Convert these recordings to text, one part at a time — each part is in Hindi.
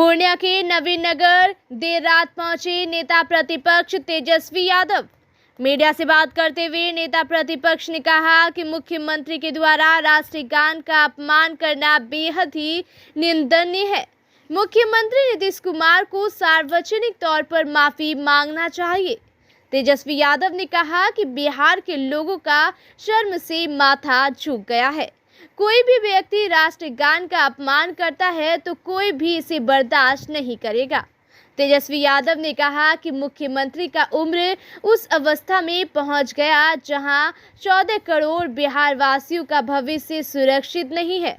पूर्णिया के नवीन नगर देर रात पहुंचे नेता प्रतिपक्ष तेजस्वी यादव। मीडिया से बात करते हुए नेता प्रतिपक्ष ने कहा कि मुख्यमंत्री के द्वारा राष्ट्रीय गान का अपमान करना बेहद ही निंदनीय है। मुख्यमंत्री नीतीश कुमार को सार्वजनिक तौर पर माफी मांगना चाहिए। तेजस्वी यादव ने कहा कि बिहार के लोगों का शर्म से माथा झुक गया है। कोई भी व्यक्ति राष्ट्रगान का अपमान करता है तो कोई भी इसे बर्दाश्त नहीं करेगा। तेजस्वी यादव ने कहा कि मुख्यमंत्री का उम्र उस अवस्था में पहुंच गया जहां 14 करोड़ बिहार वासियों का भविष्य सुरक्षित नहीं है।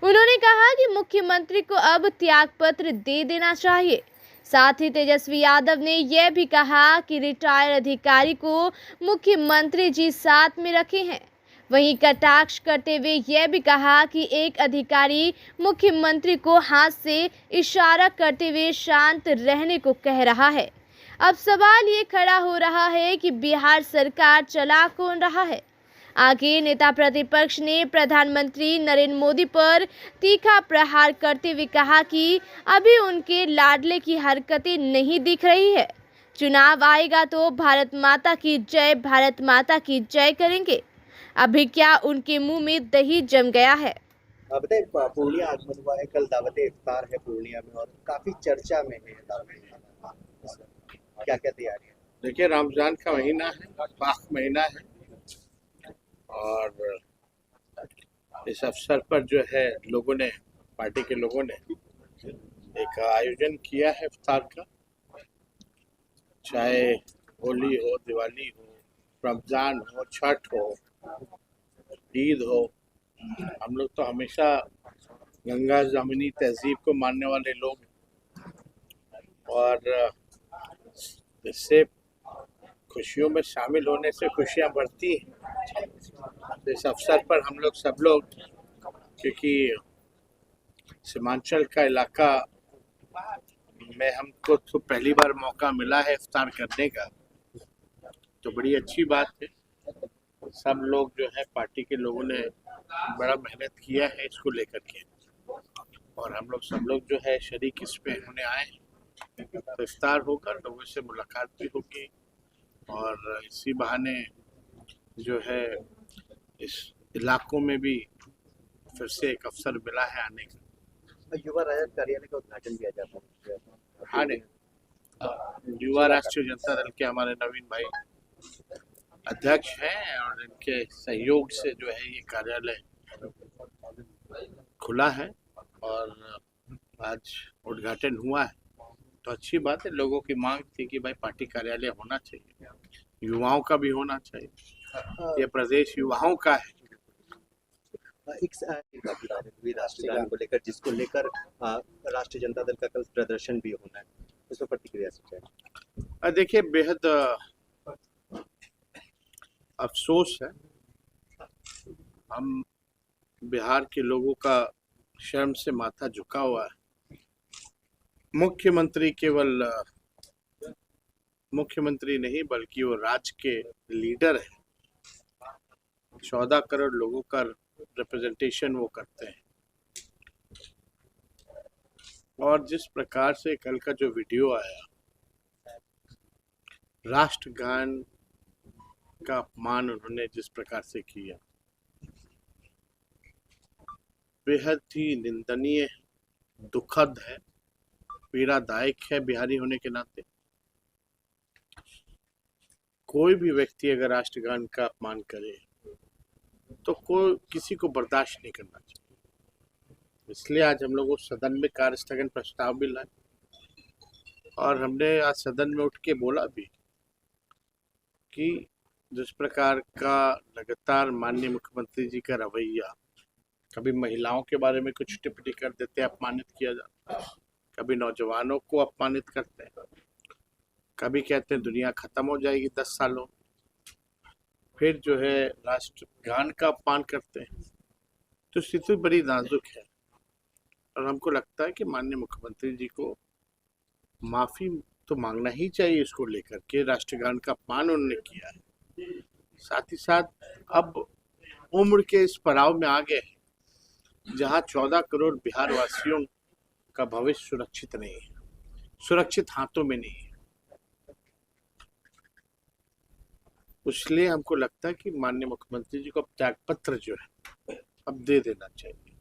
उन्होंने कहा कि मुख्यमंत्री को अब त्यागपत्र दे देना चाहिए। साथ ही तेजस्वी यादव ने यह भी कहा कि रिटायर्ड अधिकारी को मुख्यमंत्री जी साथ में रखे हैं। वहीं कटाक्ष करते हुए यह भी कहा कि एक अधिकारी मुख्यमंत्री को हाथ से इशारा करते हुए शांत रहने को कह रहा है। अब सवाल ये खड़ा हो रहा है कि बिहार सरकार चला कौन रहा है। आगे नेता प्रतिपक्ष ने प्रधानमंत्री नरेंद्र मोदी पर तीखा प्रहार करते हुए कहा कि अभी उनके लाडले की हरकतें नहीं दिख रही है। चुनाव आएगा तो भारत माता की जय करेंगे। अभी क्या उनके मुंह में दही जम गया है। बताइए, पूर्णिया आगमन हुआ है, कल दावत इफ्तार है पूर्णिया में और काफी चर्चा में है क्या क्या तैयारी है? देखिए, रमजान का महीना है, पाक महीना है और इस अवसर पर जो है लोगों ने, पार्टी के लोगों ने एक आयोजन किया है इफ्तार का। चाहे होली हो, दिवाली हो, रमजान हो, छठ हो, ईद हो, हम लोग तो हमेशा गंगा जमुनी तहजीब को मानने वाले लोग और इससे खुशियों में शामिल होने से खुशियां बढ़ती हैं। इस अवसर पर हम लोग सब लोग, क्योंकि सीमांचल का इलाका में हमको तो पहली बार मौका मिला है इफ्तार करने का, तो बड़ी अच्छी बात है। सब लोग जो है पार्टी के लोगों ने बड़ा मेहनत किया है इसको लेकर के और हम लोग सब लोग जो है शरीक इस पे होने आए हैं। तो इफ्तार होगा, लोगों से मुलाकात भी होगी और इसी बहाने जो है इस इलाकों में भी फिर से एक अवसर मिला है आने का। युवा राजद कार्यालय का उद्घाटन किया जाता है। हाँ, नहीं, युवा राष्ट्रीय जनता दल के हमारे नवीन भाई अध्यक्ष हैं और इनके सहयोग से जो है ये कार्यालय खुला है और आज उद्घाटन हुआ है। तो अच्छी बात है। लोगों की मांग थी कि भाई पार्टी कार्यालय होना चाहिए, युवाओं का भी होना चाहिए। ये प्रदेश युवाओं का है। एक राष्ट्रीय गान को लेकर, जिसको लेकर राष्ट्रीय जनता दल का कल प्रदर्शन भी होना है, उस पर प्रतिक्रिया से देखिए, बेहद अफसोस है। हम बिहार के लोगों का शर्म से माथा झुका हुआ है। मुख्यमंत्री केवल मुख्यमंत्री नहीं बल्कि वो राज्य के लीडर है। 14 करोड़ लोगों का रिप्रेजेंटेशन वो करते हैं और जिस प्रकार से कल का जो वीडियो आया, राष्ट्रगान का अपमान उन्होंने जिस प्रकार से किया, बेहद ही निंदनीय, दुखद है, पीड़ादायक है। बिहारी होने के नाते कोई भी व्यक्ति अगर राष्ट्रगान का अपमान करे तो कोई किसी को बर्दाश्त नहीं करना चाहिए। इसलिए आज हम लोग सदन में कार्य स्थगन प्रस्ताव भी लाए और हमने आज सदन में उठ के बोला भी कि जिस प्रकार का लगातार माननीय मुख्यमंत्री जी का रवैया, कभी महिलाओं के बारे में कुछ टिप्पणी कर देते हैं, अपमानित किया जाता है, कभी नौजवानों को अपमानित करते हैं, कभी कहते हैं दुनिया खत्म हो जाएगी 10 सालों, फिर जो है राष्ट्रगान का अपमान करते हैं। तो स्थिति बड़ी नाजुक है और हमको लगता है कि माननीय मुख्यमंत्री जी को माफी तो मांगना ही चाहिए इसको लेकर के। राष्ट्रगान का अपमान उन्होंने किया है, साथ ही साथ अब उम्र के इस पड़ाव में आ गए जहां 14 करोड़ बिहार वासियों का भविष्य सुरक्षित नहीं है, सुरक्षित हाथों में नहीं है। इसलिए हमको लगता है कि माननीय मुख्यमंत्री जी को अब त्यागपत्र जो है अब दे देना चाहिए।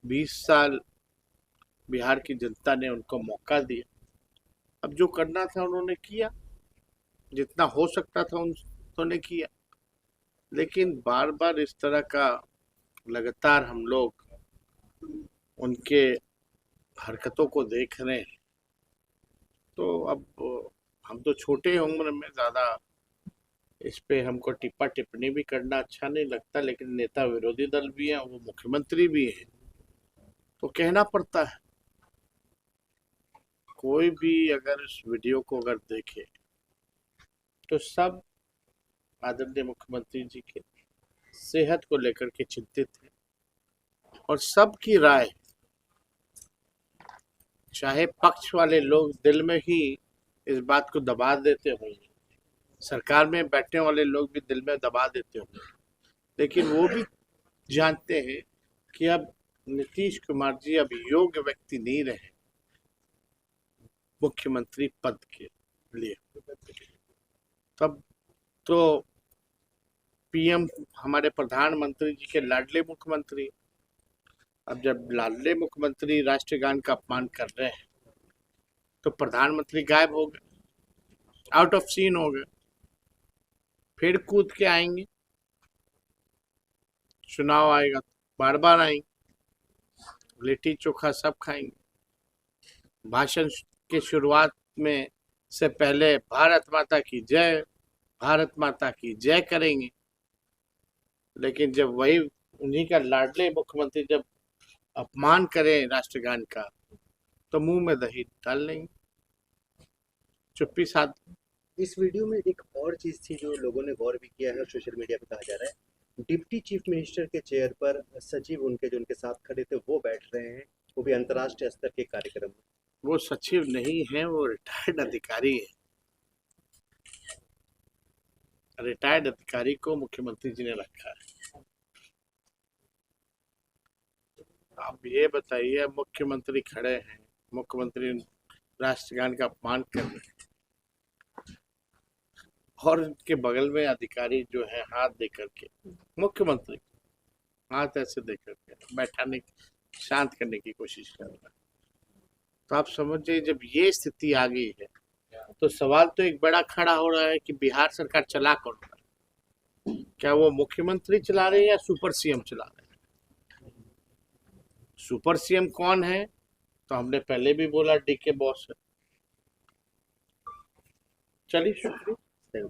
20 साल बिहार की जनता ने उनको मौका दिया, अब जो करना था उन्होंने किया, जितना हो सकता था उन्होंने किया। लेकिन बार बार इस तरह का लगातार हम लोग उनके हरकतों को देख रहे हैं, तो अब हम तो छोटे उम्र में ज़्यादा इस पे हमको टिप्पा टिप्पणी भी करना अच्छा नहीं लगता, लेकिन नेता विरोधी दल भी हैं, वो मुख्यमंत्री भी हैं, तो कहना पड़ता है। कोई भी अगर इस वीडियो को अगर देखे तो सब आदरणीय मुख्यमंत्री जी के सेहत को लेकर के चिंतित है, और सबकी राय, चाहे पक्ष वाले लोग दिल में ही इस बात को दबा देते होंगे, सरकार में बैठने वाले लोग भी दिल में दबा देते होंगे, लेकिन वो भी जानते हैं कि अब नीतीश कुमार जी अब योग्य व्यक्ति नहीं रहे मुख्यमंत्री पद के लिए। तब तो पीएम हमारे प्रधानमंत्री जी के लाडले मुख्यमंत्री, अब जब लाडले मुख्यमंत्री राष्ट्रगान का अपमान कर रहे हैं तो प्रधानमंत्री गायब हो गए, आउट ऑफ सीन हो गए, फिर कूद के आएंगे, चुनाव आएगा बार बार आएंगे, लिट्टी चोखा सब खाएंगे। भाषण के शुरुआत में से पहले भारत माता की जय, भारत माता की जय करेंगे, लेकिन जब वही उन्हीं का लाडले मुख्यमंत्री जब अपमान करें राष्ट्रगान का तो मुंह में दही डाल लेंगे, चुप्पी साध। इस वीडियो में एक और चीज थी जो लोगों ने गौर भी किया है और सोशल मीडिया पे कहा जा रहा है, डिप्टी चीफ मिनिस्टर के चेयर पर सचिव उनके जो उनके साथ खड़े थे वो बैठ रहे हैं, वो भी अंतर्राष्ट्रीय स्तर के कार्यक्रम में। वो सचिव नहीं है, वो रिटायर्ड अधिकारी है। रिटायर्ड अधिकारी को मुख्यमंत्री जी ने रखा है। आप ये बताइए, मुख्यमंत्री खड़े हैं, मुख्यमंत्री राष्ट्रगान का अपमान कर रहे हैं और उनके बगल में अधिकारी जो है हाथ दे करके मुख्यमंत्री हाथ ऐसे दे करके बैठाने शांत करने की कोशिश कर रहा है। तो आप समझिए, जब ये स्थिति आ गई है तो सवाल तो एक बड़ा खड़ा हो रहा है कि बिहार सरकार चला कौन रहा है? क्या वो मुख्यमंत्री चला रहे हैं या सुपर सीएम चला रहे हैं? सुपर सीएम कौन है तो हमने पहले भी बोला, डीके बॉस है। चलिए, शुक्रिया।